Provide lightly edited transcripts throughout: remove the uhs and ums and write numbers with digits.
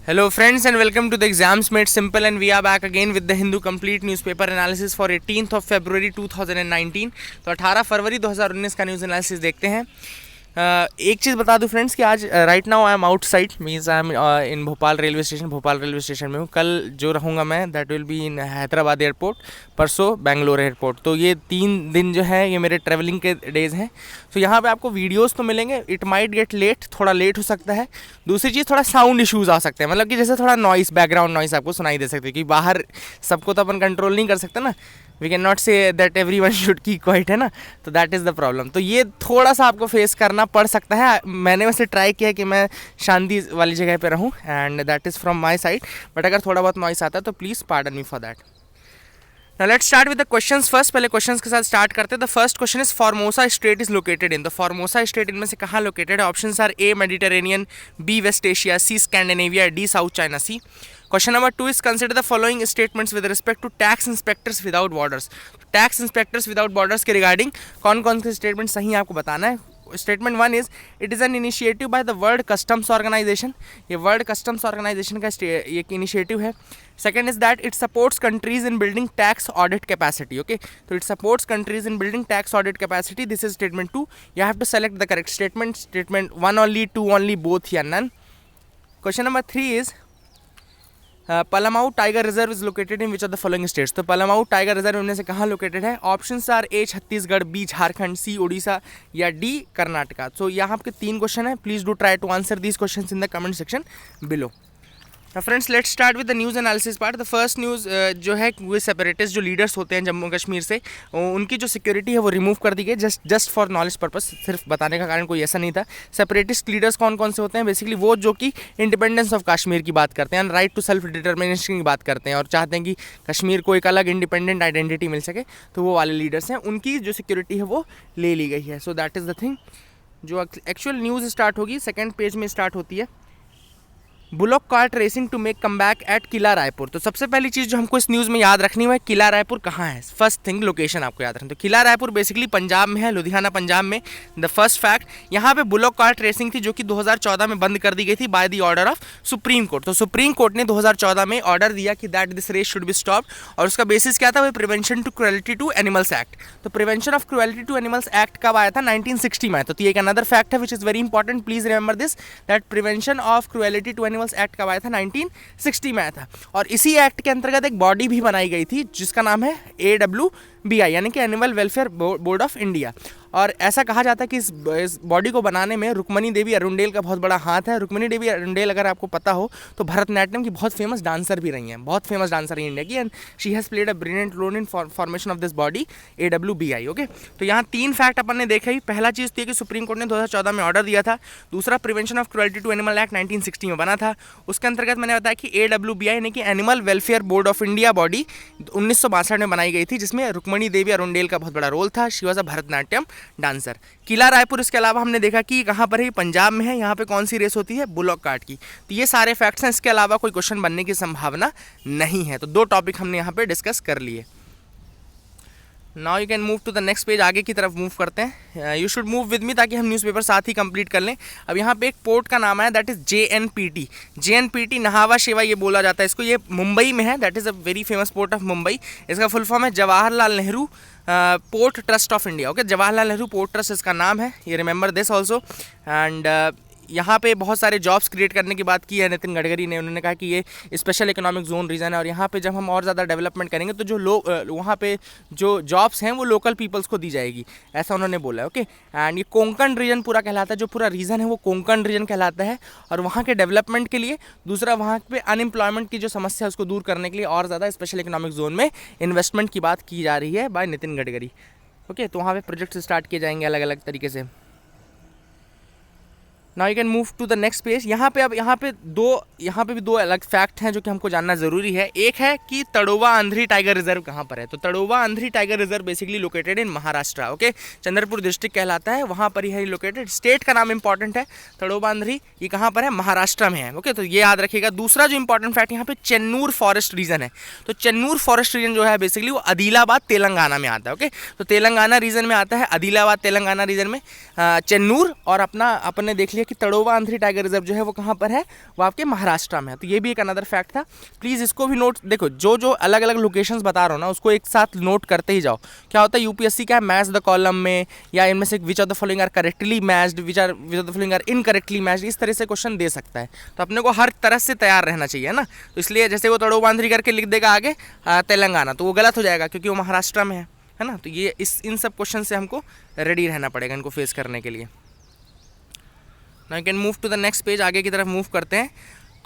Hello friends and welcome to the Exams Made Simple, and we are back again with the Hindu complete newspaper analysis for 18th of February 2019। तो 18 फरवरी 2019 का news analysis देखते हैं। एक चीज़ बता दूं friends कि आज right now I am outside, means I am in Bhopal railway station में हूँ। कल जो रहूँगा मैं that will be in Hyderabad airport, परसों बेंगलोर एयरपोर्ट। तो ये 3 दिन जो है ये मेरे ट्रैवलिंग के डेज़ हैं। तो यहाँ पे आपको वीडियोस तो मिलेंगे, इट माइट गेट लेट, थोड़ा लेट हो सकता है। दूसरी चीज़, थोड़ा साउंड इश्यूज़ आ सकते हैं, मतलब कि जैसे थोड़ा नॉइस, बैकग्राउंड नॉइस आपको सुनाई दे सकती है, क्योंकि बाहर सबको तो अपन कंट्रोल नहीं कर सकते ना। We can not say that everyone should keep quiet, है ना। तो दैट इज़ द प्रॉब्लम। तो ये थोड़ा सा आपको फेस करना पड़ सकता है। मैंने वैसे ट्राई किया कि मैं शांति वाली जगह पे रहूं, and that is from my side, but अगर थोड़ा बहुत नॉइस आता है तो please pardon me for that. Now let's start with the questions first। पहले क्वेश्चंस के साथ स्टार्ट करते हैं। The first question is Formosa state is located in. तो फॉर्मोसा स्टेट इनमें से कहाँ लोकेटेड है? Options are A Mediterranean, B West Asia, C Scandinavia, D South China Sea. Question number 2 is consider the following statements with respect to tax inspectors without borders. Tax inspectors without borders के regarding कौन कौन से statement सही आपको बताना है। Statement 1 is it is an initiative by the World Customs Organization. ये World Customs Organization का ये इनिशिएटिव है। Second is that it supports countries in building tax audit capacity. Okay, तो it supports countries in building tax audit capacity. This is statement 2। You have to select the correct statement. Statement 1 only, 2 only, both या none. Question number 3 is Palamau tiger reserve is located in which of the following states. तो Palamau tiger reserve इनमें से कहाँ located है? Options are A Chhattisgarh, B Jharkhand, C Orissa या D Karnataka. तो यहाँ आपके 3 क्वेश्चन है। Please do try to answer these questions in the comment section below. Friends let's start with the news analysis part. The first news जो है वो separatist जो leaders होते हैं जम्मू कश्मीर से, उनकी जो सिक्योरिटी है वो रिमूव कर दी गई, जस्ट फॉर नॉलेज पर्पस, सिर्फ बताने का कारण कोई ऐसा नहीं था। सेपरेटिस्ट लीडर्स कौन कौन से होते हैं? बेसिकली वो जो कि इंडिपेंडेंस ऑफ कश्मीर की बात करते हैं, राइट टू सेल्फ डिटर्मिनेशन की बात करते हैं और चाहते हैं कि कश्मीर को एक अलग इंडिपेंडेंट आइडेंटिटी मिल सके। तो वो वाले लीडर्स हैं, उनकी जो सिक्योरिटी है वो ले ली गई है। So that is the thing. जो एक्चुअल न्यूज़ स्टार्ट होगी सेकेंड पेज में स्टार्ट होती है। Bullock cart racing to make come back at Kila Raipur. तो सबसे पहली चीज़ जो हमको इस न्यूज़ में याद रखनी है, किला रायपुर कहाँ है। फर्स्ट थिंग, लोकेशन आपको याद रखनी। तो किला रायपुर बेसिकली पंजाब में है, लुधियाना पंजाब में। द फर्स्ट फैक्ट, यहाँ पे बुलॉक कार्ट रेसिंग थी जो कि 2014 में बंद कर दी गई थी by the order of Supreme Court. तो सुप्रीम कोर्ट ने 2014 में ऑर्डर दिया कि that this race should be stopped, और उसका बेसिस क्या था? वो prevention to cruelty to animals act. तो prevention of cruelty to animals act कब आया था? 1960 में। तो ये एक अनदर फैक्ट है which is very important, please remember this, that prevention of cruelty to animals act कब आया था? 1960 में आया था। और इसी एक्ट के अंतर्गत एक बॉडी भी बनाई गई थी जिसका नाम है AWBI, यानी कि animal welfare board of India. और ऐसा कहा जाता है कि इस बॉडी को बनाने में रुक्मणी देवी अरुंडेल का बहुत बड़ा हाथ है। रुक्मणी देवी अरुंडेल अगर आपको पता हो तो भरतनाट्यम की बहुत फेमस डांसर भी रही हैं, बहुत फेमस डांसर है इंडिया की, and she has played a brilliant role in formation of this body AWBI। Okay, तो यहाँ 3 फैक्ट अपन ने देखे ही। पहला चीज़ थी कि सुप्रीम कोर्ट ने 2014 में ऑर्डर दिया था। दूसरा, prevention of cruelty to animal act 1960 में बना था। उसके अंतर्गत मैंने बताया कि AWBI यानी कि animal welfare board of India body 1962 में बनाई गई थी, जिसमें रुक्मणी देवी अरुंडेल का बहुत बड़ा रोल था। She was a Bharatanatyam dancer. Kila Raipur इसके अलावा हमने देखा कि कहाँ पर है? पंजाब में है। यहाँ पे कौन सी रेस होती है? बुलॉक कार्ट की। तो ये सारे फैक्ट्स हैं, इसके अलावा कोई क्वेश्चन बनने की संभावना नहीं है। तो 2 टॉपिक हमने यहाँ पे डिस्कस कर लिए। Now you can move to the next page, आगे की तरफ मूव करते हैं। You should move with me ताकि हम न्यूज़पेपर साथ ही कंप्लीट कर लें। अब यहाँ पे एक पोर्ट का नाम है, दैट इज़ JNPT नहावा शेवा ये बोला जाता है इसको। ये मुंबई में है, that is a very famous port of Mumbai. इसका फुल फॉर्म है Jawaharlal Nehru port trust of India. Okay, Jawaharlal Nehru port trust इसका नाम है, ये रिमेंबर दिस ऑल्सो। एंड यहाँ पे बहुत सारे जॉब्स क्रिएट करने की बात की है नितिन गडकरी ने। उन्होंने कहा कि ये स्पेशल इकोनॉमिक जोन रीजन है, और यहाँ पे जब हम और ज़्यादा डेवलपमेंट करेंगे तो जो लोग वहाँ पे जो जॉब्स हैं वो लोकल पीपल्स को दी जाएगी, ऐसा उन्होंने बोला है। ओके, एंड ये कोंकण रीजन पूरा कहलाता है, जो पूरा रीजन है वो कोंकण रीजन कहलाता है। और वहाँ के डेवलपमेंट के लिए, दूसरा वहाँ पे अनएम्प्लॉयमेंट की जो समस्या है उसको दूर करने के लिए और ज़्यादा स्पेशल इकोनॉमिक जोन में इन्वेस्टमेंट की बात की जा रही है बाय नितिन गडकरी। ओके, तो वहाँ पे प्रोजेक्ट्स स्टार्ट किए जाएंगे अलग अलग तरीके से। Now you can move to the next page. यहाँ पे भी दो अलग फैक्ट हैं जो कि हमको जानना ज़रूरी है। एक है कि तड़ोवा आंध्री टाइगर रिजर्व कहाँ पर है। तो Tadoba Andhari tiger reserve basically located in Maharashtra. Okay, Chandrapur district कहलाता है, वहाँ पर ही है लोकेटेड। स्टेट का नाम इंपॉर्टेंट है, तड़ोवा आंध्री, ये कहाँ पर है? महाराष्ट्र में है। ओके, तो ये याद रखिएगा। दूसरा जो इंपॉर्टेंट फैक्ट, यहाँ पे चेन्नूर फॉरेस्ट रीजन है। तो चेन्नूर फॉरेस्ट रीजन जो है बेसिकली वो आदिलाबाद तेलंगाना में आता है। ओके, तो तेलंगाना रीजन में आता है, आदिलाबाद तेलंगाना रीजन में चेन्नूर। और अपने देख लिया कि तड़ोवा आंध्री टाइगर रिजर्व जो है वो कहाँ पर है? वो आपके महाराष्ट्र महाराष्ट्र में है। तो ये भी एक अनदर फैक्ट था, प्लीज़ इसको भी नोट, देखो जो जो अलग अलग लोकेशंस बता रहा हूँ ना उसको एक साथ नोट करते ही जाओ। क्या होता है यूपीएससी क्या है, मैच द कॉलम में या इनमें से which of the following are correctly matched, which of the following are incorrectly matched, इस तरह से क्वेश्चन दे सकता है। तो अपने को हर तरह से तैयार रहना चाहिए ना। तो इसलिए जैसे वो तड़ो बांधरी करके लिख देगा आगे तेलंगाना, तो वो गलत हो जाएगा क्योंकि वो महाराष्ट्र में है ना। तो ये इन सब क्वेश्चन से हमको रेडी रहना पड़ेगा इनको फेस करने के लिए। Now you can move to the next page, आगे की तरफ मूव करते हैं।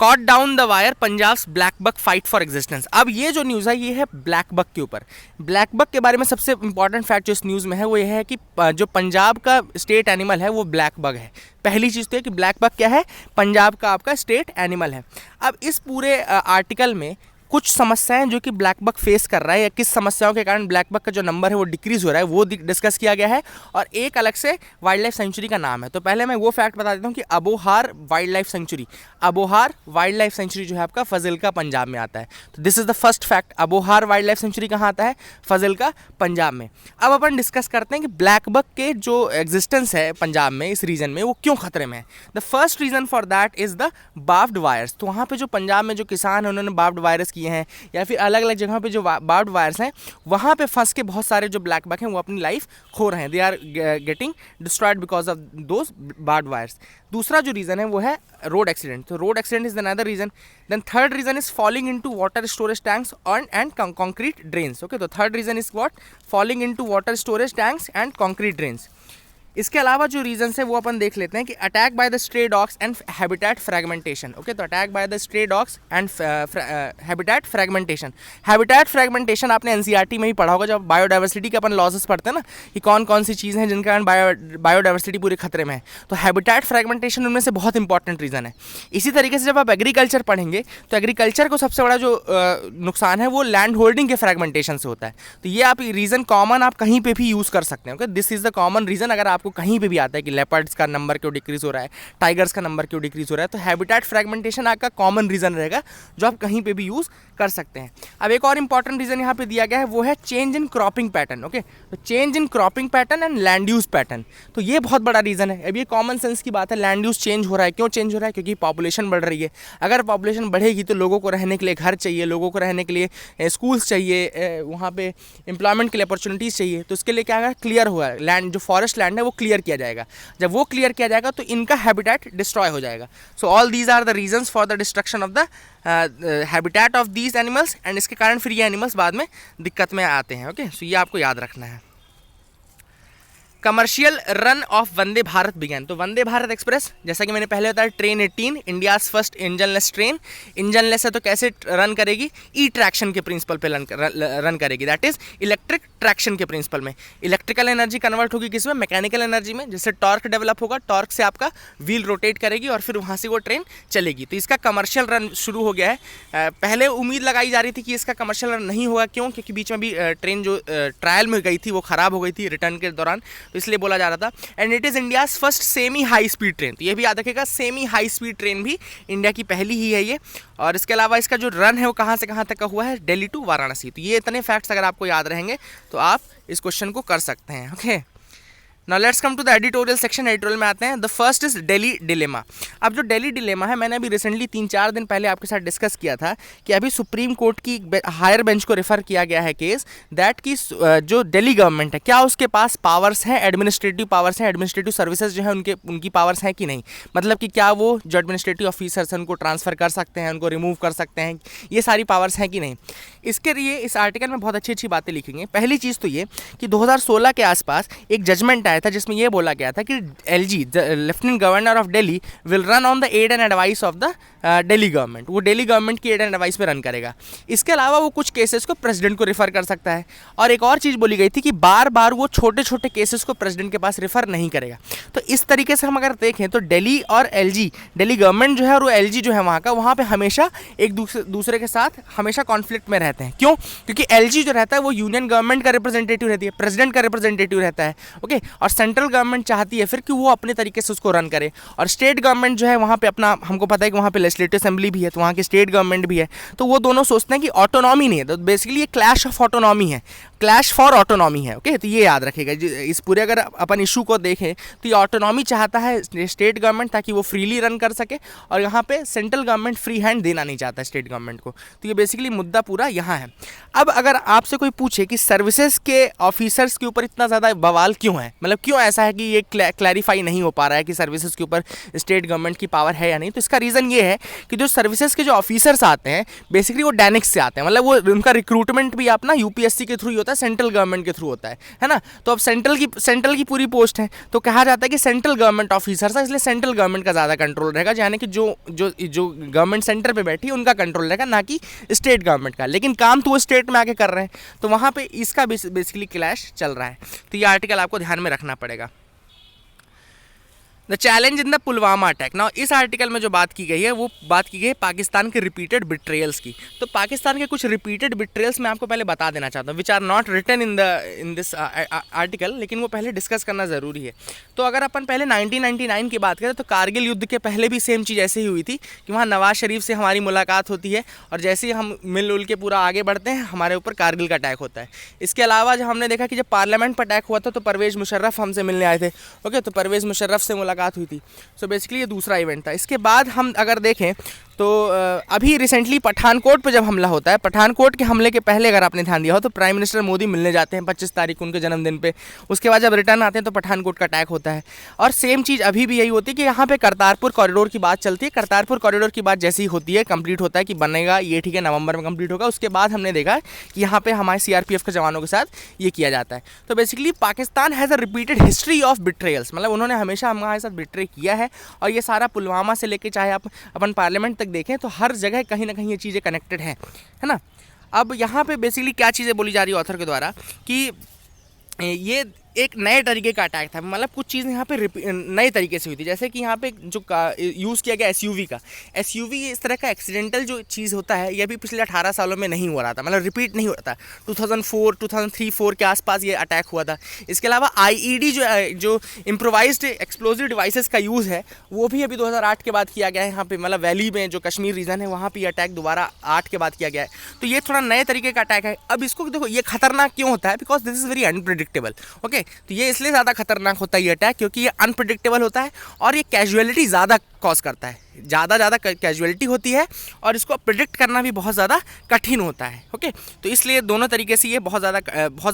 Caught down the wire, Punjab's black buck fight for existence. अब ये जो न्यूज़ है ये है ब्लैक बक के ऊपर। ब्लैक बक के बारे में सबसे इंपॉर्टेंट फैक्ट जो इस न्यूज़ में है वो ये है कि जो पंजाब का स्टेट एनिमल है वो ब्लैक बग है। पहली चीज़ तो है कि ब्लैक बक क्या है, पंजाब का आपका स्टेट एनिमल है। अब इस पूरे आर्टिकल में कुछ समस्याएं जो कि ब्लैक बक फेस कर रहा है या किस समस्याओं के कारण ब्लैक बक का जो नंबर है वो डिक्रीज हो रहा है वो डिस्कस किया गया है, और एक अलग से वाइल्ड लाइफ सेंचुरी का नाम है। तो पहले मैं वो फैक्ट बता देता हूँ कि Abohar wildlife sanctuary, Abohar wildlife sanctuary जो है आपका फजिल्का पंजाब में आता है। तो this is the first fact, Abohar wildlife sanctuary कहाँ आता है, फजिल्का पंजाब में। अब अपन डिस्कस करते हैं कि ब्लैक बक के जो एग्जिस्टेंस है पंजाब में इस रीजन में वो क्यों खतरे में है। The first reason for that is the barbed wires. तो वहाँ पे जो पंजाब में जो किसान हैं उन्होंने बार्ब्ड वायर्स किए हैं या फिर अलग अलग जगहों पे जो बार्ब्ड वायर्स हैं वहाँ पे फंस के बहुत सारे जो ब्लैक बक हैं वो अपनी लाइफ खो रहे हैं, they are getting destroyed because of those barbed wires. दूसरा जो रीज़न है वो है रोड एक्सीडेंट। तो road accident is another reason. Then third reason is falling into water storage tanks and concrete drains. Okay, तो third reason is what, falling into water storage tanks and concrete drains. इसके अलावा जो reasons है वो अपन देख लेते हैं कि attack by the stray dogs and habitat fragmentation. Okay, तो attack by the stray dogs and habitat fragmentation. Habitat fragmentation आपने एनसीईआरटी में ही पढ़ा होगा जब बायोडाइवर्सिटी के अपन लॉसेस पढ़ते हैं ना कि कौन कौन सी चीज़ें हैं जिनके कारण बायोडाइवर्सिटी पूरे खतरे में है। तो हैबिटेट फ्रैगमेंटेशन उनमें से बहुत इंपॉर्टेंट रीज़न है। इसी तरीके से जब आप एग्रीकल्चर पढ़ेंगे तो एग्रीकल्चर को सबसे बड़ा जो नुकसान है वो लैंड होल्डिंग के फ्रैगमेंटेशन से होता है। तो ये आप रीज़न कॉमन आप कहीं पर भी यूज़ कर सकते हैं। Okay, this is the common reason. अगर आपको कहीं पे भी आता है कि लेपर्ड्स का नंबर क्यों डिक्रीज हो रहा है, टाइगर्स का नंबर क्यों डिक्रीज हो रहा है, तो हैबिटेट फ्रैगमेंटेशन आपका कॉमन रीजन रहेगा जो आप कहीं पे भी यूज कर सकते हैं। अब एक और इंपॉर्टेंट रीजन यहाँ पे दिया गया है वो है change in cropping pattern. Okay, तो change in cropping pattern and land use pattern, तो ये बहुत बड़ा रीजन है। अब ये कॉमन सेंस की बात है, लैंड यूज चेंज हो रहा है। क्यों चेंज हो रहा है? क्योंकि पॉपुलेशन बढ़ रही है। अगर पॉपुलेशन बढ़ेगी तो लोगों को रहने के लिए घर चाहिए, लोगों को रहने के लिए स्कूल्स चाहिए, वहाँ पे एम्प्लॉयमेंट के लिए अपॉर्चुनिटीज़ चाहिए। तो इसके लिए क्या है, क्लियर हुआ है लैंड, जो फॉरेस्ट लैंड है वो क्लियर किया जाएगा। जब वो क्लियर किया जाएगा तो इनका हैबिटेट डिस्ट्रॉय हो जाएगा। So all these are the reasons for the destruction of the habitat of these animals, and इसके कारण फिर ये एनिमल्स बाद में दिक्कत में आते हैं। ओके, सो ये आपको याद रखना है। Commercial run of Vande Bharat began. तो वंदे भारत एक्सप्रेस, जैसा कि मैंने पहले बताया, train 18 India's first engineless train. Engineless है तो कैसे रन करेगी? ई ट्रैक्शन के प्रिंसिपल पे रन करेगी, दैट इज इलेक्ट्रिक ट्रैक्शन के प्रिंसिपल में। इलेक्ट्रिकल एनर्जी कन्वर्ट होगी किस में? मैकेनिकल एनर्जी में। जैसे टॉर्क डेवलप होगा, टॉर्क से आपका व्हील रोटेट करेगी और फिर वहाँ से वो ट्रेन चलेगी। तो इसका कमर्शियल रन शुरू हो गया है। पहले उम्मीद लगाई जा रही थी कि इसका कमर्शियल रन नहीं होगा। क्यों? क्योंकि बीच में भी ट्रेन जो ट्रायल में गई थी वो ख़राब हो गई थी रिटर्न के दौरान, तो इसलिए बोला जा रहा था। And it is India's first semi high speed train. तो ये भी याद रखिएगा, सेमी हाई स्पीड ट्रेन भी इंडिया की पहली ही है ये। और इसके अलावा इसका जो रन है वो कहाँ से कहाँ तक का हुआ है? दिल्ली टू वाराणसी। तो ये इतने फैक्ट्स अगर आपको याद रहेंगे तो आप इस क्वेश्चन को कर सकते हैं। Okay, now let's come to the editorial section. Editorial में आते हैं। The first is Delhi dilemma. अब जो दिल्ली डिलेमा है, मैंने अभी रिसेंटली 3-4 दिन पहले आपके साथ डिस्कस किया था कि अभी सुप्रीम कोर्ट की हायर बेंच को रेफर किया गया है केस, दैट की जो दिल्ली गवर्नमेंट है क्या उसके पास पावर्स हैं, एडमिनिस्ट्रेटिव पावर्स हैं, एडमिनिस्ट्रेटिव सर्विसेज जो है उनकी पावर्स हैं कि नहीं। मतलब कि क्या वो जो एडमिनिस्ट्रेटिव ऑफिसर्स हैं उनको ट्रांसफ़र कर सकते हैं, उनको रिमूव कर सकते हैं, ये सारी पावर्स हैं कि नहीं। इसके लिए इस आर्टिकल में बहुत अच्छी अच्छी बातें लिखी गई। पहली चीज़ तो ये कि 2016 के आसपास एक जजमेंट आया था जिसमें ये बोला गया था कि LG lieutenant governor of Delhi will run on the aid and advice of the Delhi government. वो दिल्ली गवर्नमेंट की एड एंड एडवाइस पे रन करेगा। इसके अलावा वो कुछ केसेस को प्रेसिडेंट को रेफर कर सकता है। और एक और चीज़ बोली गई थी कि बार बार वो छोटे छोटे केसेस को प्रेसिडेंट के पास रेफर नहीं करेगा। तो इस तरीके से हम अगर देखें तो दिल्ली और LG, दिल्ली गवर्नमेंट जो है और वो LG जो है वहाँ पे हमेशा एक दूसरे के साथ हमेशा कॉन्फ्लिक्ट में रहते हैं। क्यों? क्योंकि LG जो रहता है वो यूनियन गवर्नमेंट का रिप्रेजेंटेटिव रहती है, प्रेसिडेंट का रिप्रेजेंटेटिव रहता है। ओके, और सेंट्रल गवर्नमेंट चाहती है फिर कि वो अपने तरीके से उसको रन करे, और स्टेट गवर्नमेंट जो है वहाँ पे अपना, हमको पता है कि वहाँ पे लेजिस्लेटिव असेंबली भी है, तो वहाँ की स्टेट गवर्नमेंट भी है, तो वो दोनों सोचते हैं कि ऑटोनॉमी नहीं है, तो बेसिकली ये क्लैश ऑफ ऑटोनॉमी है, क्लैश फॉर ऑटोनॉमी है। ओके, तो ये याद रखिएगा। इस पूरे अगर अपन इशू को देखें तो ये ऑटोनॉमी चाहता है स्टेट गवर्नमेंट ताकि वो फ्रीली रन कर सके, और यहाँ पे सेंट्रल गवर्नमेंट फ्री हैंड देना नहीं चाहता स्टेट गवर्नमेंट को। तो ये बेसिकली मुद्दा पूरा यहाँ है। अब अगर आपसे कोई पूछे कि सर्विसेज के ऑफिसर्स के ऊपर इतना ज़्यादा बवाल क्यों है, मतलब क्यों ऐसा है कि ये क्लैरिफाई नहीं हो पा रहा है कि सर्विसेज के ऊपर स्टेट गवर्नमेंट की पावर है या नहीं, तो इसका रीज़न ये है कि जो सर्विसेज के जो ऑफिसर्स आते हैं बेसिकली वो डैनिक्स से आते हैं, मतलब वो उनका रिक्रूटमेंट भी अपना यूपीएससी के थ्रू ही होता है, सेंट्रल गवर्नमेंट के थ्रू होता है ना। तो अब सेंट्रल की पूरी पोस्ट है, तो कहा जाता है कि सेंट्रल गवर्नमेंट ऑफिसर्स है, इसलिए सेंट्रल गवर्नमेंट का ज़्यादा कंट्रोल रहेगा, यानी कि जो गवर्नमेंट सेंटर पे बैठी है उनका कंट्रोल रहेगा, ना कि स्टेट गवर्नमेंट का। लेकिन काम तो वो स्टेट में आके कर रहे हैं, तो वहाँ पे इसका बेसिकली क्लैश चल रहा है। तो ये आर्टिकल आपको ध्यान में रखना पड़ेगा। The challenge in the Pulwama attack. Now इस आर्टिकल में जो बात की गई है वो बात की गई है पाकिस्तान के रिपीटेड बिट्रेयल्स की। तो पाकिस्तान के कुछ रिपीटेड बिट्रेयल्स मैं आपको पहले बता देना चाहता हूँ, which are not written in this article, लेकिन वो पहले डिस्कस करना ज़रूरी है। तो अगर अपन पहले 1999 की बात करें तो कारगिल युद्ध के पहले भी सेम चीज़ ऐसे ही हुई थी कि वहाँ नवाज शरीफ से हमारी मुलाकात होती है, और जैसे ही हम मिलजुल के पूरा आगे बढ़ते हैं हमारे ऊपर कारगिल का अटैक होता है। इसके अलावा जब हमने देखा कि जब पार्लियामेंट पर अटैक हुआ था तो परवेज़ मुशर्रफ हमसे मिलने आए थे। ओके, तो परवेज़ मुशर्रफ से मुलाकात हुई थी। सो बेसिकली ये दूसरा इवेंट था। इसके बाद हम अगर देखें तो अभी रिसेंटली पठानकोट पे जब हमला होता है, पठानकोट के हमले के पहले अगर आपने ध्यान दिया हो तो प्राइम मिनिस्टर मोदी मिलने जाते हैं 25 तारीख को उनके जन्मदिन पे। उसके बाद जब रिटर्न आते हैं तो पठानकोट का अटैक होता है। और सेम चीज़ अभी भी यही होती है कि यहाँ पे करतारपुर कॉरिडोर की बात चलती है। करतारपुर कॉरिडोर की बात जैसी होती है, कंप्लीट होता है कि बनेगा ये, ठीक है, नवंबर में कंप्लीट होगा। उसके बाद हमने देखा कि यहाँ पे हमारे सीआरपीएफ के जवानों के साथ ये किया जाता है। तो basically Pakistan has a repeated history of betrayals, मतलब उन्होंने हमेशा हमारे साथ बिट्रे किया है। और ये सारा पुलवामा से लेके चाहे आप अपन पार्लियामेंट तक देखें तो हर जगह कहीं ना कहीं ये चीज़ें कनेक्टेड हैं, है ना। अब यहाँ पे बेसिकली क्या चीज़ें बोली जा रही है ऑथर के द्वारा कि ये एक नए तरीके का अटैक था, मतलब कुछ चीज़ें यहाँ पे नए तरीके से हुई थी। जैसे कि यहाँ पे जो यूज़ किया गया एसयूवी का, एसयूवी इस तरह का एक्सीडेंटल जो चीज़ होता है ये भी पिछले 18 सालों में नहीं हो रहा था, मतलब रिपीट नहीं हो रहा था। 2004, 2003-4 के आसपास ये अटैक हुआ था। इसके अलावा आईईडी जो इम्प्रोवाइज्ड एक्सप्लोजिव डिवाइसेस का यूज़ है वो भी अभी 2008 के बाद किया गया है। यहाँ पे मतलब वैली में जो कश्मीर रीजन है वहाँ पर अटैक दोबारा 8 के बाद किया गया है। तो ये थोड़ा नए तरीके का अटैक है। अब इसको देखो, ये खतरनाक क्यों होता है, because this is very unpredictable. Okay, तो ये इसलिए ज़्यादा खतरनाक होता है ये अटैक क्योंकि ये अनप्रेडिक्टेबल होता है और ये कैजुअलिटी ज़्यादा कॉज करता है, ज़्यादा कैजुअलिटी होती है और इसको प्रिडिक्ट करना भी बहुत ज़्यादा कठिन होता है। ओके, तो इसलिए दोनों तरीके से ये बहुत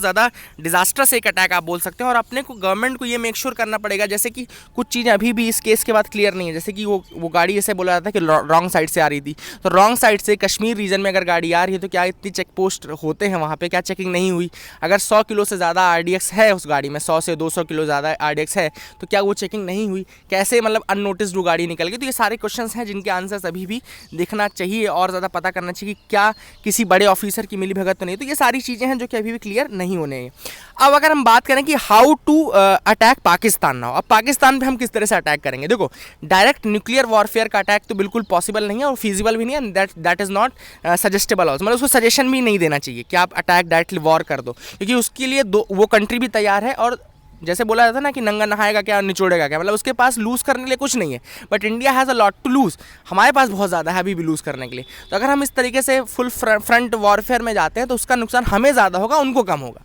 ज़्यादा डिजास्टर्स एक अटैक आप बोल सकते हैं। और अपने को गवर्नमेंट को ये मेक श्योर करना पड़ेगा, जैसे कि कुछ चीज़ें अभी भी इस केस के बाद क्लियर नहीं है। जैसे कि वो गाड़ी ऐसे बोला जाता है कि रॉन्ग साइड से आ रही थी, तो रॉन्ग साइड से कश्मीर रीजन में अगर गाड़ी आ रही है तो क्या इतनी चेक पोस्ट होते हैं वहाँ पर, क्या चेकिंग नहीं हुई? अगर 100 किलो से ज़्यादा RDX है उस गाड़ी में, 100 से 200 किलो ज़्यादा RDX है, तो क्या वो चेकिंग नहीं हुई? कैसे मतलब अननोटिस्ड वो गाड़ी निकल गई? तो ये सारे क्वेश्चंस हैं जिनके आंसर्स अभी भी देखना चाहिए और ज़्यादा पता करना चाहिए कि क्या किसी बड़े ऑफिसर की मिलीभगत तो नहीं। तो ये सारी चीज़ें हैं जो कि अभी भी क्लियर नहीं होने हैं। अब अगर हम बात करें कि how to attack Pakistan now, अब पाकिस्तान पे हम किस तरह से अटैक करेंगे। देखो, डायरेक्ट न्यूक्लियर वॉरफेयर का अटैक तो बिल्कुल पॉसिबल नहीं है और फीजिबल भी नहीं है, that is not suggestible also, मतलब उसको सजेशन भी नहीं देना चाहिए कि आप अटैक डायरेक्टली वॉर कर दो, क्योंकि उसके लिए वो कंट्री भी तैयार है। और जैसे बोला जाता है ना कि नंगा नहाएगा क्या निचोड़ेगा क्या, मतलब उसके पास लूज़ करने के लिए कुछ नहीं है। But India has a lot to lose, हमारे पास बहुत ज़्यादा है अभी भी लूज़ करने के लिए। तो अगर हम इस तरीके से फुल फ्रंट वॉरफेयर में जाते हैं तो उसका नुकसान हमें ज़्यादा होगा, उनको कम होगा।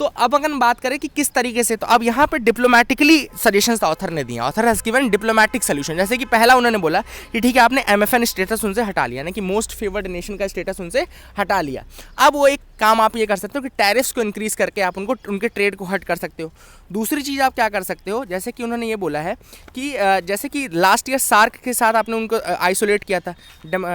तो अब अगर हम बात करें कि किस तरीके से, तो अब यहाँ पे डिप्लोमेटिकली सजेशंस ऑथर ने दिए। Author has given diplomatic solution. जैसे कि पहला उन्होंने बोला कि ठीक है, आपने MFN स्टेटस उनसे हटा लिया, यानी कि मोस्ट फेवर्ड नेशन का स्टेटस उनसे हटा लिया। अब वो एक काम आप ये कर सकते हो कि टैरिफ्स को इंक्रीज करके आप उनके ट्रेड को हट कर सकते हो। दूसरी चीज़ आप क्या कर सकते हो, जैसे कि उन्होंने ये बोला है कि जैसे कि लास्ट ईयर सार्क के साथ आपने उनको आइसोलेट किया था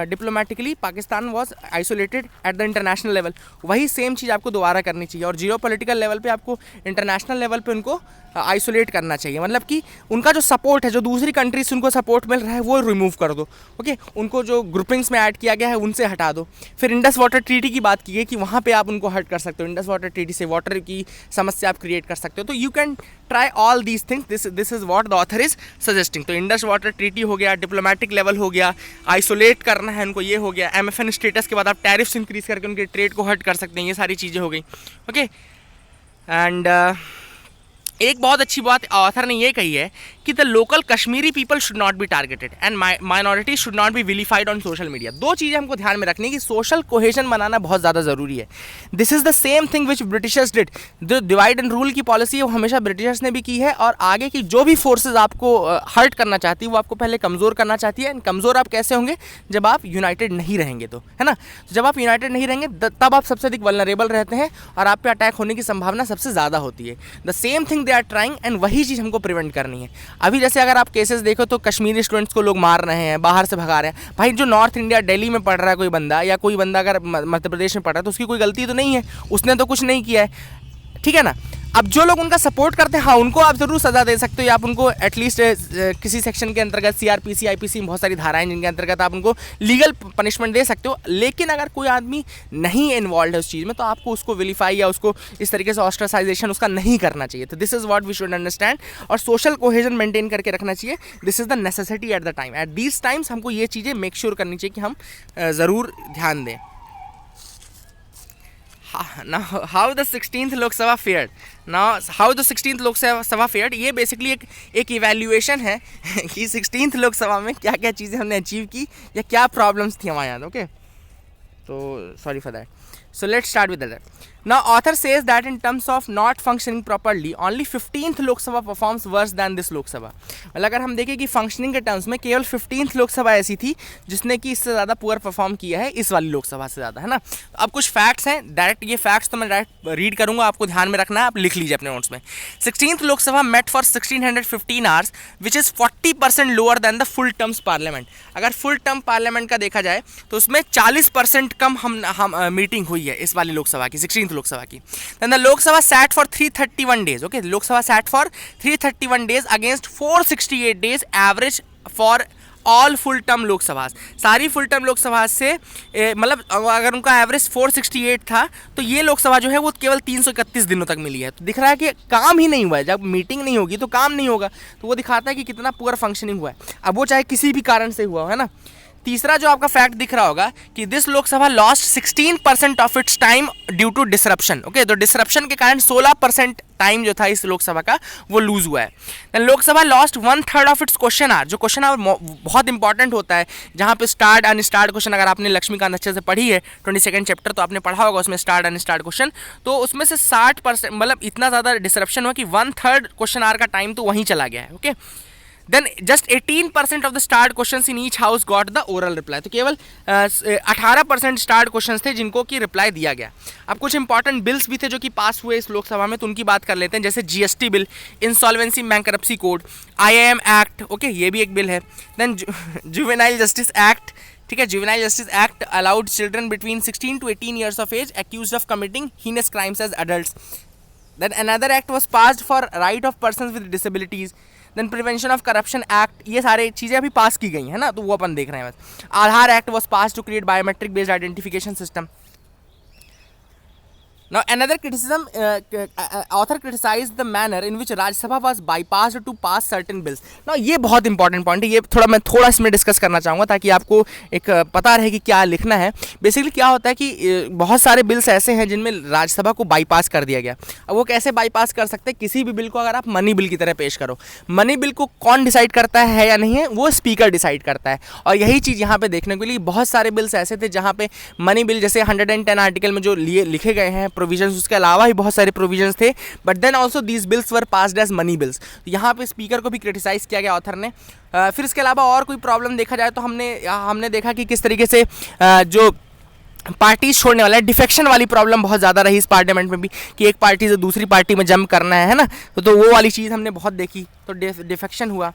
diplomatically, Pakistan was isolated at the international level, वही सेम चीज़ आपको दोबारा करनी चाहिए। और जियो पॉलिटिकल लेवल पे आपको इंटरनेशनल लेवल पे उनको आइसोलेट करना चाहिए, मतलब कि उनका जो सपोर्ट है, जो दूसरी कंट्री से उनको सपोर्ट मिल रहा है वो रिमूव कर दो। ओके, उनको जो ग्रुपिंग्स में ऐड किया गया है उनसे हटा दो। फिर इंडस वाटर ट्रीटी की बात की है कि वहाँ पे आप उनको हट कर सकते हो, इंडस वाटर ट्रीटी से वाटर की समस्या आप क्रिएट कर सकते हो। तो you can try all these things, this is what the author is suggesting. तो इंडस वाटर ट्रीटी हो गया, डिप्लोमेटिक लेवल हो गया, आइसोलेट करना है उनको, ये हो गया। MFN स्टेटस के बाद आप टैरिफ्स इंक्रीज करके उनके ट्रेड को हट कर सकते हैं, ये सारी चीज़ें हो गई। ओके, एंड एक बहुत अच्छी बात ऑथर ने ये कही है कि the local Kashmiri people should not be targeted and minority should not be vilified on social media. दो चीज़ें हमको ध्यान में रखनी है कि सोशल कोहेजन बनाना बहुत ज़्यादा ज़रूरी है। This is the same thing which Britishers did. जो डिवाइड एंड रूल की पॉलिसी है वो हमेशा ब्रिटिशर्स ने भी की है, और आगे की जो भी फोर्सेज आपको हर्ट करना चाहती है वो आपको पहले कमज़ोर करना चाहती है। एंड कमज़ोर आप कैसे होंगे? जब आप यूनाइटेड नहीं रहेंगे, तो है ना। जब आप यूनाइटेड नहीं रहेंगे तब आप सबसे अधिक वल्नरेबल रहते हैं और आप पे अटैक होने की संभावना सबसे ज़्यादा होती है। The same thing they are trying, and वही चीज़ हमको प्रिवेंट करनी है। अभी जैसे अगर आप केसेस देखो तो कश्मीरी स्टूडेंट्स को लोग मार रहे हैं, बाहर से भगा रहे हैं। भाई जो नॉर्थ इंडिया दिल्ली में पढ़ रहा है कोई बंदा, या कोई बंदा अगर मध्य प्रदेश में पढ़ रहा है, तो उसकी कोई गलती तो नहीं है, उसने तो कुछ नहीं किया है, ठीक है ना। अब जो लोग उनका सपोर्ट करते हैं, हाँ, उनको आप ज़रूर सज़ा दे सकते हो, या आप उनको एटलीस्ट किसी सेक्शन के अंतर्गत CRPC IPC में बहुत सारी धाराएं जिनके अंतर्गत आप उनको लीगल पनिशमेंट दे सकते हो। लेकिन अगर कोई आदमी नहीं इन्वॉल्व है उस चीज़ में, तो आपको उसको विलीफाई या उसको इस तरीके से ऑस्ट्रासाइजेशन उसका नहीं करना चाहिए। तो this is what we should understand, और सोशल कोहेजन मेंटेन करके रखना चाहिए। This is the necessity at the time. At these times हमको ये चीज़ें मेक श्योर करनी चाहिए कि हम ज़रूर ध्यान दें। Now, how the 16th लोक सभा फेयर्ड? Now, how the 16th लोक सभा फेयर्ड? ये बेसिकली एक इवैल्यूएशन है कि 16th लोक सभा में क्या क्या चीज़ें हमने अचीव की या क्या प्रॉब्लम्स थी हमारे यहाँ। ओके, तो sorry for that. So let's start with that. Now author says that in terms of not functioning properly, only 15th Lok Sabha performs worse than this Lok Sabha. मतलब अगर हम देखें कि फंक्शनिंग के टर्म्स में केवल 15th लोक सभा ऐसी थी जिसने कि इससे ज़्यादा पुअर परफॉर्म किया है इस वाली लोकसभा से ज़्यादा, है ना। अब कुछ फैक्ट्स हैं, डायरेक्ट ये फैक्ट्स तो मैं डायरेक्ट रीड करूँगा, आपको ध्यान में रखना है, आप लिख लीजिए अपने नोट्स में। 16th Lok Sabha met for 1615 hours which is 40% lower than the full terms parliament. अगर फुल टर्म पार्लियामेंट का देखा जाए तो उसमें 40% कम हम मीटिंग हुई है इस वाली लोकसभा की, 16th लोकसभा की। Then the Lok Sabha sat for 331 days. Okay, Lok Sabha sat for 331 days against 468 days average for all full term Lok Sabha. सारी फुल टर्म लोकसभा से मतलब अगर उनका एवरेज 468 था, तो ये लोकसभा जो है वो केवल 331 दिनों तक मिली है। तो दिख रहा है कि काम ही नहीं हुआ है। जब मीटिंग नहीं होगी तो काम नहीं होगा, तो वो दिखाता है कि कितना पुअर फंक्शनिंग हुआ है। अब वो चाहे किसी भी कारण से हुआ है ना। तीसरा जो आपका फैक्ट दिख रहा होगा कि this Lok Sabha lost 16% of its time due to disruption. Okay, तो डिसरप्शन के कारण 16% टाइम जो था इस लोकसभा का वो लूज हुआ है। Lok Sabha lost 1/3 of its question hour. जो क्वेश्चन आवर बहुत इंपॉर्टेंट होता है, जहाँ पे स्टार्ट अनस्टार्ट क्वेश्चन, अगर आपने लक्ष्मीकांत अच्छे से पढ़ी है 22nd चैप्टर तो आपने पढ़ा होगा उसमें स्टार्ट अनस्टार्ट क्वेश्चन, तो उसमें से 60% मतलब इतना ज़्यादा डिसरप्शन हुआ कि 1/3 क्वेश्चन आवर का टाइम तो वहीं चला गया है। Okay, then just 18% of the start questions in each house got the oral reply. तो केवल 18% स्टार्ट क्वेश्चंस थे जिनको कि रिप्लाई दिया गया। अब कुछ इंपॉर्टेंट बिल्स भी थे जो कि पास हुए इस लोकसभा में, तो उनकी बात कर लेते हैं। जैसे GST bill, insolvency bankruptcy code, IIM act, okay, ये भी एक बिल है। देन जुवेनाइल जस्टिस एक्ट, ठीक है, juvenile justice act allowed children between 16 to 18 years of age accused of committing heinous crimes as adults. Then another act was passed for right of persons with disabilities. Then prevention of corruption act, ये सारे चीज़ें अभी पास की गई हैं ना, तो वो अपन देख रहे हैं बस। Aadhaar act was pass to create biometric based identification system. Now another criticism, author criticized the manner in which Rajya Sabha was bypassed to pass certain bills. Now ये बहुत इंपॉर्टेंट पॉइंट है, ये मैं थोड़ा इसमें डिस्कस करना चाहूँगा ताकि आपको एक पता रहे कि क्या लिखना है। बेसिकली क्या होता है कि बहुत सारे बिल्स ऐसे हैं जिनमें राज्यसभा को बाईपास कर दिया गया। अब वो कैसे बाईपास कर सकते हैं? किसी भी बिल को अगर आप मनी बिल की तरह पेश करो, मनी बिल को कौन डिसाइड करता है या नहीं है? वो स्पीकर डिसाइड करता है। और यही चीज़ यहाँ पे देखने के लिए बहुत सारे बिल्स ऐसे थे जहाँ पे मनी बिल, जैसे 110 आर्टिकल में जो लिखे गए हैं प्रोविजंस, उसके अलावा भी बहुत सारे प्रोविजंस थे, but then also these bills were passed as money bills. तो यहाँ पे स्पीकर को भी क्रिटिसाइज़ किया गया ऑथर ने। फिर इसके अलावा और कोई प्रॉब्लम देखा जाए तो हमने देखा कि किस तरीके से जो पार्टीज छोड़ने वाला है, डिफेक्शन वाली प्रॉब्लम बहुत ज़्यादा रही इस पार्लियामेंट में भी, कि एक पार्टी से दूसरी पार्टी में जंप करना है ना, तो वो वाली चीज़ हमने बहुत देखी। तो डिफेक्शन हुआ।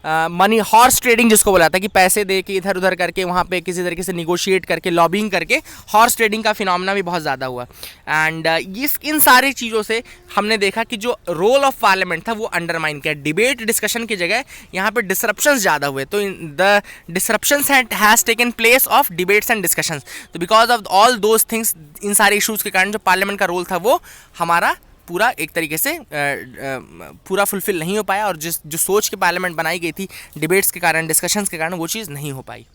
मनी हॉर्स ट्रेडिंग जिसको बोला था कि पैसे दे के इधर उधर करके वहाँ पे किसी तरीके से निगोशिएट करके लॉबिंग करके हॉर्स ट्रेडिंग का फिनोमेना भी बहुत ज़्यादा हुआ। एंड इन सारी चीज़ों से हमने देखा कि जो रोल ऑफ पार्लियामेंट था वो अंडरमाइन किया। डिबेट डिस्कशन की जगह यहाँ पे डिसरप्शंस ज़्यादा हुए, तो the disruptions has taken place of debates and discussions. तो because of all those things, इन सारे इशूज़ के कारण जो पार्लियामेंट का रोल था वो हमारा पूरा एक तरीके से पूरा फुलफिल नहीं हो पाया, और जो सोच के पार्लियामेंट बनाई गई थी डिबेट्स के कारण, डिस्कशंस के कारण, वो चीज़ नहीं हो पाई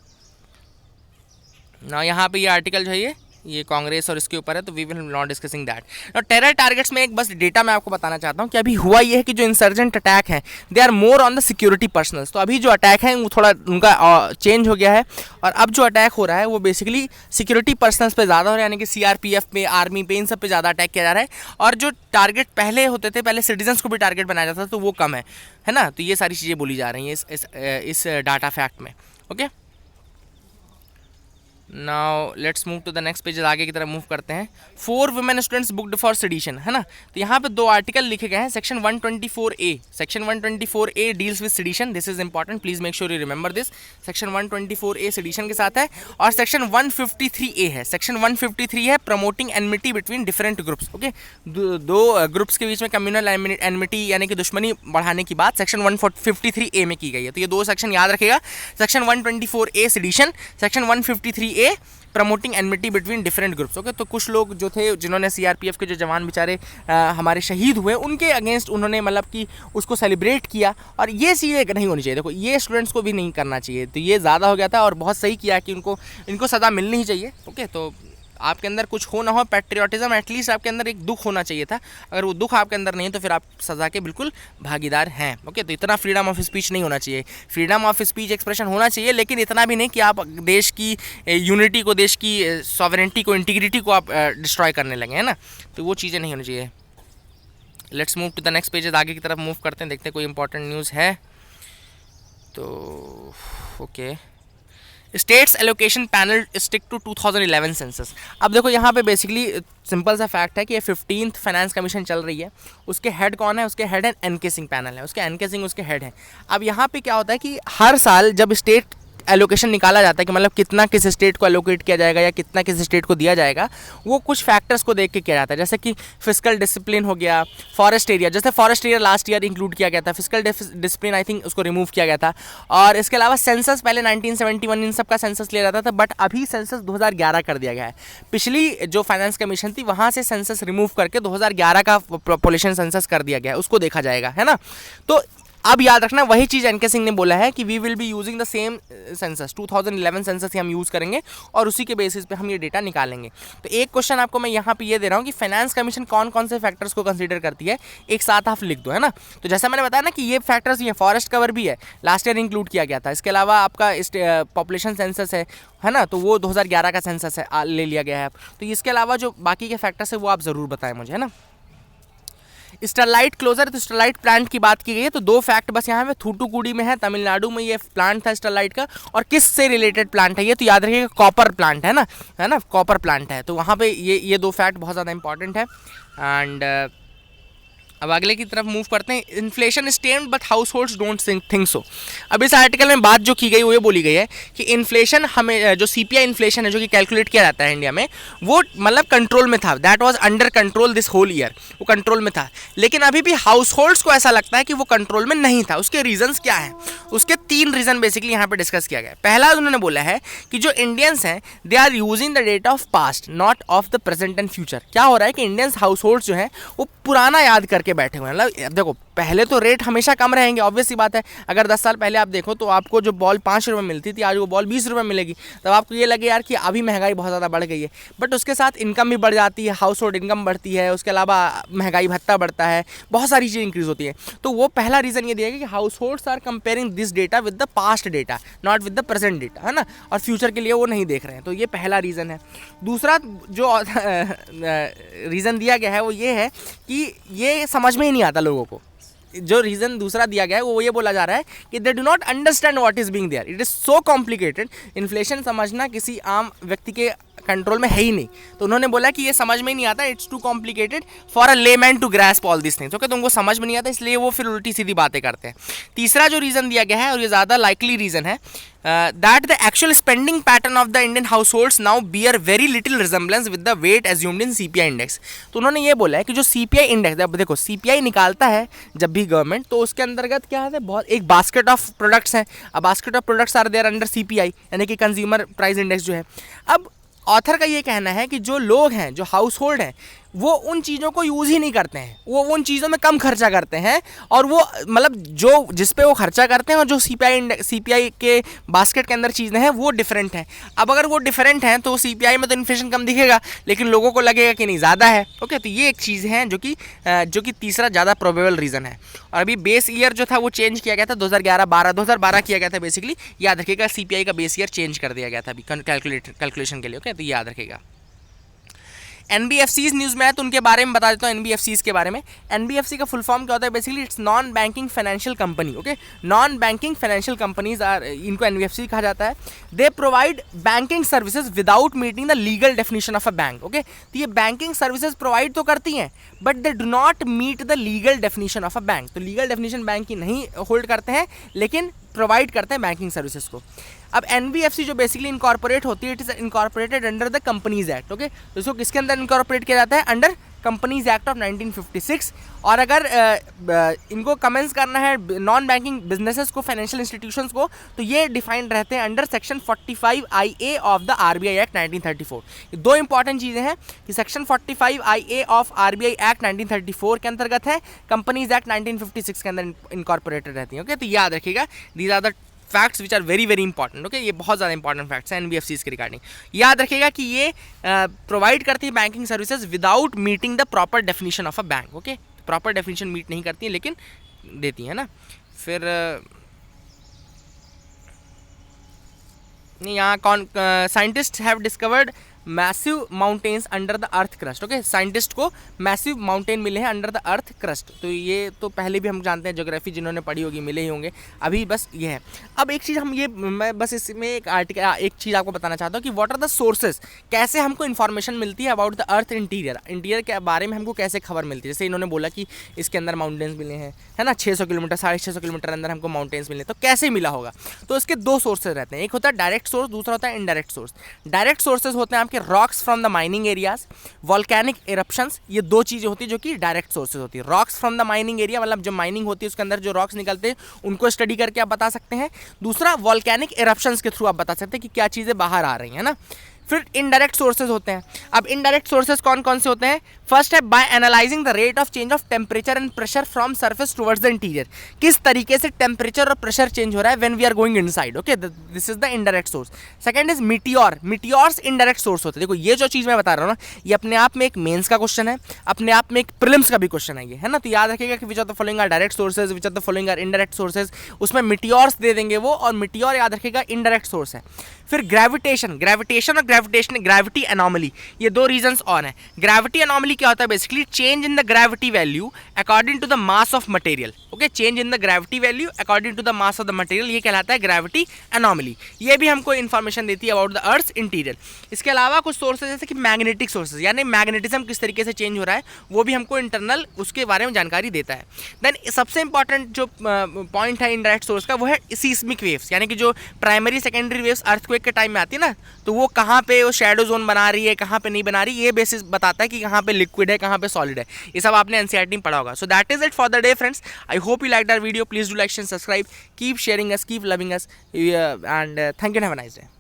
ना। यहाँ पे ये आर्टिकल जो है ये कांग्रेस और इसके ऊपर है, तो we will not discussing that. और टेरर टारगेट्स में एक बस डेटा मैं आपको बताना चाहता हूँ कि अभी हुआ ये है कि जो इंसर्जेंट अटैक है they are more on the security personnels. तो अभी जो अटैक है वो थोड़ा उनका चेंज हो गया है, और अब जो अटैक हो रहा है वो बेसिकली सिक्योरिटी पर्सनल्स पे ज़्यादा हो रहा है, यानी कि सीआरपीएफ पे, आर्मी पे, इन सब पे ज़्यादा अटैक किया जा रहा है। और जो टारगेट पहले होते थे, पहले सिटीजन्स को भी टारगेट बनाया जाता था, तो वो कम है ना। तो ये सारी चीज़ें बोली जा रही हैं इस डाटा फैक्ट में। Okay, now let's move to the next page, आगे की तरफ मूव करते हैं। 4 women students booked for sedition, है ना। तो यहाँ पे 2 आर्टिकल लिखे गए हैं। Section 124A, section 124A deals with sedition, this is important, please make sure you remember this. Section 124A sedition के साथ है, और सेक्शन 153A है। सेक्शन 153 है promoting enmity between different groups. Okay, दो ग्रुप्स के बीच में कम्युनल एनमिटी यानी कि दुश्मनी बढ़ाने की बात सेक्शन 153A में की गई है। तो ये 2 सेक्शन याद रखेगा, section 124A sedition, section 153A promoting enmity between different groups. Okay, तो कुछ लोग जो थे जिन्होंने सीआरपीएफ के जो जवान बेचारे हमारे शहीद हुए, उनके अगेंस्ट उन्होंने मतलब कि उसको सेलिब्रेट किया, और ये चीज़ें नहीं होनी चाहिए। देखो, ये स्टूडेंट्स को भी नहीं करना चाहिए, तो ये ज़्यादा हो गया था, और बहुत सही किया कि इनको सज़ा मिलनी ही चाहिए। ओके, तो आपके अंदर कुछ हो ना हो, पैट्रियोटिज्म एटलीस्ट आपके अंदर एक दुख होना चाहिए था। अगर वो दुख आपके अंदर नहीं है तो फिर आप सज़ा के बिल्कुल भागीदार हैं। ओके, तो इतना फ्रीडम ऑफ स्पीच नहीं होना चाहिए। फ्रीडम ऑफ स्पीच एक्सप्रेशन होना चाहिए, लेकिन इतना भी नहीं कि आप देश की यूनिटी को, देश की सॉवरेंटी को, इंटीग्रिटी को आप डिस्ट्रॉय करने लगे, है ना। तो वो चीज़ें नहीं होनी चाहिए। Let's move to the next pages, आगे की तरफ मूव करते हैं, देखते हैं कोई इंपॉर्टेंट न्यूज़ है तो। Okay, states allocation panel stick to 2011 census. अब देखो, यहाँ पे बेसिकली सिंपल सा फैक्ट है कि ये 15th फाइनेंस कमीशन चल रही है, उसके हेड कौन है? उसके हेड है एनके सिंह पैनल है, उसके एनके सिंह उसके हेड है। अब यहाँ पे क्या होता है कि हर साल जब स्टेट एलोकेशन निकाला जाता है कि मतलब कितना किस स्टेट को एलोकेट किया जाएगा या कितना किस स्टेट को दिया जाएगा, वो कुछ फैक्टर्स को देख के किया जाता है, जैसे कि फिजिकल डिसिप्लिन हो गया, फॉरेस्ट एरिया, जैसे forest area last year include किया गया था, फिजिकल डिसिप्लिन आई थिंक उसको रिमूव किया गया था। और इसके अलावा सेंसस पहले 1971 इन सब का सेंसस लिया जाता था, बट अभी सेंसस 2011 कर दिया गया है। पिछली जो फाइनेंस कमीशन थी वहाँ से सेंसस रिमूव करके 2011 का पॉपुलेशन सेंसस कर दिया गया है, उसको देखा जाएगा, है ना। तो अब याद रखना, वही चीज़ एनके सिंह ने बोला है कि we will be using the same census, 2011 census ही हम यूज़ करेंगे, और उसी के बेसिस पे हम ये डेटा निकालेंगे। तो एक क्वेश्चन आपको मैं यहाँ पे ये दे रहा हूँ कि फाइनेंस कमीशन कौन कौन से फैक्टर्स को कंसीडर करती है, एक साथ आप लिख दो, है ना। तो जैसा मैंने बताया ना कि ये फैक्टर्स, ये फॉरेस्ट कवर भी है, लास्ट ईयर इंक्लूड किया गया था। इसके अलावा आपका पॉपुलेशन सेंसस है ना, तो वो 2011 का सेंसस है, ले लिया गया है। तो इसके अलावा जो बाकी के फैक्टर्स है वो आप ज़रूर बताएं मुझे, है ना। स्टरलाइट क्लोजर, तो स्टरलाइट प्लांट की बात की गई है, तो 2 फैक्ट बस यहाँ पे थूटुकुडी में है, तमिलनाडु में ये प्लांट था स्टरलाइट का, और किस से रिलेटेड प्लांट है ये, तो याद रखिएगा कॉपर प्लांट है ना, कॉपर प्लांट है। तो वहाँ पे ये 2 फैक्ट बहुत ज़्यादा इंपॉर्टेंट है। एंड अब अगले की तरफ मूव करते हैं। Inflation stemmed but house holds don't think so. अब इस आर्टिकल में बात जो की गई वो ये बोली गई है कि इन्फ्लेशन, हमें जो सीपीआई इन्फ्लेशन है जो कि कैलकुलेट किया जाता है इंडिया में, वो मतलब कंट्रोल में था, that was under control this whole year, वो कंट्रोल में था। लेकिन अभी भी हाउस होल्ड्स को ऐसा लगता है कि वो कंट्रोल में नहीं था। उसके रीजंस क्या हैं? उसके 3 रीजन बेसिकली यहाँ पे डिस्कस किया गया है। पहला उन्होंने बोला है कि जो इंडियंस हैं they are using the data of past not of the present and future. क्या हो रहा है कि इंडियंस हाउस होल्ड्स जो हैं वो पुराना याद करके बैठे हुए हैं। मतलब देखो, पहले तो रेट हमेशा कम रहेंगे, ऑब्वियस सी बात है। अगर 10 साल पहले आप देखो तो आपको जो बॉल 5 रुपये मिलती थी, आज वो बॉल 20 रुपये मिलेगी, तब आपको ये लगे यार कि अभी महंगाई बहुत ज़्यादा बढ़ गई है। बट उसके साथ इनकम भी बढ़ जाती है, हाउस होल्ड इनकम बढ़ती है, उसके अलावा महंगाई भत्ता बढ़ता है, बहुत सारी चीज़ें इंक्रीज होती है। तो वो पहला रीज़न ये दिया गया कि households are comparing this data with the past data, not with the present data, है ना, और फ्यूचर के लिए वो नहीं देख रहे हैं। तो ये पहला रीज़न है। दूसरा जो रीज़न दिया गया है वो ये है कि ये समझ में ही नहीं आता लोगों को। जो रीज़न दूसरा दिया गया है वो ये बोला जा रहा है कि they do not understand what is being there, it is so complicated. Inflation समझना किसी आम व्यक्ति के कंट्रोल में है ही नहीं। तो उन्होंने बोला कि ये समझ में नहीं आता, it's too complicated for a layman to grasp all this things. Okay, तो उनको समझ में नहीं आता, इसलिए वो फिर उल्टी सीधी बातें करते हैं। तीसरा जो रीज़न दिया गया है, और ये ज़्यादा लाइकली रीज़न है, that the actual spending pattern of the Indian households now bear very little resemblance with the weight assumed in CPI index. तो उन्होंने ये बोला है कि जो सीपीआई इंडेक्स, अब देखो सीपीआई निकालता है जब भी गवर्नमेंट, तो उसके अंतर्गत क्या है, बहुत एक बास्केट ऑफ प्रोडक्ट्स हैं। अब basket of products are there under CPI, यानी कि कंज्यूमर प्राइस इंडेक्स जो है। अब ऑथर का ये कहना है कि जो लोग हैं, जो हाउस होल्ड हैं, वो उन चीज़ों को यूज़ ही नहीं करते हैं, वो उन चीज़ों में कम खर्चा करते हैं, और वो मतलब जो जिस पे वो खर्चा करते हैं और जो सीपीआई के बास्केट के अंदर चीज़ें हैं वो डिफरेंट हैं। अब अगर वो डिफरेंट हैं तो सीपीआई में तो इन्फ्लेशन कम दिखेगा, लेकिन लोगों को लगेगा कि नहीं ज़्यादा है। ओके, तो ये एक चीज़ है जो कि तीसरा ज़्यादा प्रोबेबल रीज़न है। और अभी बेस ईयर जो था वो चेंज किया गया था 2012 किया गया था बेसिकली, याद रखिएगा सीपीआई का बेस ईयर चेंज कर दिया गया था अभी कैलकुलेशन के लिए। ओके, तो याद रखिएगा। एनबीएफसीज न्यूज़ में है तो उनके बारे में बता देता हूँ। एनबीएफसीज के बारे में, एनबीएफसी का फुल फॉर्म क्या होता है? Basically it's non banking financial company. Okay, non banking financial companies are, इनको एनबीएफसी कहा जाता है। They provide banking services without meeting the legal definition of a bank. Okay, तो ये बैंकिंग सर्विसेज प्रोवाइड तो करती हैं but they do not meet the legal definition of a bank. तो लीगल डेफिनेशन बैंक की नहीं होल्ड करते हैं, लेकिन प्रोवाइड करते हैं बैंकिंग सर्विसेज को। अब एनबीएफसी जो बेसिकली इनकॉर्पोरेट होती है, it is incorporated under the companies act. Okay, तो इसको किसके अंदर इनकॉर्पोरेट किया जाता है? Under companies act of 1956। और अगर इनको कमेंस करना है नॉन बैंकिंग बिजनेसेस को, फाइनेंशियल इंस्टीट्यूशंस को, तो ये डिफाइंड रहते हैं under section 45 IA of the RBI act 1934। ये दो इंपॉर्टेंट चीज़ें हैं कि section 45 IA of RBI act 1934 के अंतर्गत है, कंपनीज एक्ट 1956 के अंदर इनकॉर्पोरेटेड रहती हैं। ओके, तो याद रखिएगा, these are the facts which are very very important. Okay, ये बहुत ज़्यादा इंपॉर्टेंट फैक्ट्स हैं एनबीएफसीज के रिगार्डिंग। याद रखिएगा कि ये प्रोवाइड करती है banking services without meeting the proper definition of a bank. Okay, proper definition meet नहीं करती है लेकिन देती है ना। फिर यहाँ कौन scientist have discovered massive mountains under the earth crust. Okay, scientist को मैसिव माउंटेन मिले हैं अंडर द अर्थ क्रस्ट। तो ये तो पहले भी हम जानते हैं, ज्योग्राफी जिन्होंने पढ़ी होगी मिले ही होंगे, अभी बस ये है। अब एक चीज़ मैं बस इसमें एक चीज़ आपको बताना चाहता हूँ कि व्हाट आर द सोर्सेज, कैसे हमको इन्फॉर्मेशन मिलती है अबाउट द अर्थ इंटीरियर के बारे में हमको कैसे खबर मिलती है। जैसे इन्होंने बोला कि इसके अंदर माउंटेन्स मिले हैं, है ना, 600 किलोमीटर 650 किलोमीटर अंदर हमको माउंटेन्स मिले, तो कैसे मिला होगा? तो इसके दो सोर्सेज रहते हैं, एक होता है डायरेक्ट सोर्स, दूसरा होता है इनडायरेक्ट सोर्स। डायरेक्ट सोर्सेज होते हैं आपके rocks from the mining areas, volcanic eruptions, ये दो चीज़ें होती है जो कि डायरेक्ट सोर्सेज होती है। Rocks from the mining area मतलब जो माइनिंग होती है उसके अंदर जो रॉक्स निकलते हैं उनको स्टडी करके आप बता सकते हैं। दूसरा वॉल्केनिक इरप्शंस के थ्रू आप बता सकते हैं कि क्या चीज़ें बाहर आ रही हैं ना। फिर इनडायरेक्ट सोर्सेज होते हैं। अब इनडायरेक्ट सोर्सेज कौन कौन से होते हैं? फर्स्ट है by analysing the rate of change of temperature and pressure from surface towards the interior. किस तरीके से टेम्परेचर और प्रेशर चेंज हो रहा है when we are going inside. Okay, this is the indirect source. Second is meteors indirect source होते हैं। देखो ये जो चीज़ मैं बता रहा हूँ ना, ये अपने आप में एक मेंस का क्वेश्चन है, अपने आप में एक प्रीलिम्स का भी क्वेश्चन है ये, है ना। तो याद रखिएगा कि which of the following are direct sources, which of the following are indirect sources, उसमें मीटियोर्स दे देंगे वो, और मीटियोर याद रखिएगा इनडायरेक्ट सोर्स है। फिर ग्रेविटेशन और ग्रेविटी एनॉमली, ये दो रीजंस और हैं। ग्रेविटी एनॉमली क्या होता है? Basically change in the gravity value according to the mass of material. Okay, change in the gravity value according to the mass of the material, ये कहलाता है ग्रेविटी एनॉमली। ये भी हमको इन्फॉर्मेशन देती है अबाउट द अर्थ इंटीरियर। इसके अलावा कुछ सोर्सेज जैसे कि मैग्नेटिक सोर्सेज, यानी मैग्नेटिज्म किस तरीके से चेंज हो रहा है वो भी हमको इंटरनल उसके बारे में जानकारी देता है। देन सबसे इंपॉर्टेंट जो पॉइंट है इनडायरेक्ट सोर्स का, वो है सीस्मिक वेव्स, यानी कि जो प्राइमरी सेकेंडरी वेव्स अर्थक्वेक के टाइम में आती है ना, तो वो कहाँ पे वो शैडो जोन बना रही है, कहाँ पे नहीं बना रही, ये बेसिस बताता है कि कहाँ पे लिक्विड है, कहाँ पे सॉलिड है। ये सब आपने एनसीईआरटी में पढ़ा होगा। So that is it for the day friends. I hope you like our video. Please do like and subscribe, keep sharing us, keep loving us, and thank you and have a nice day.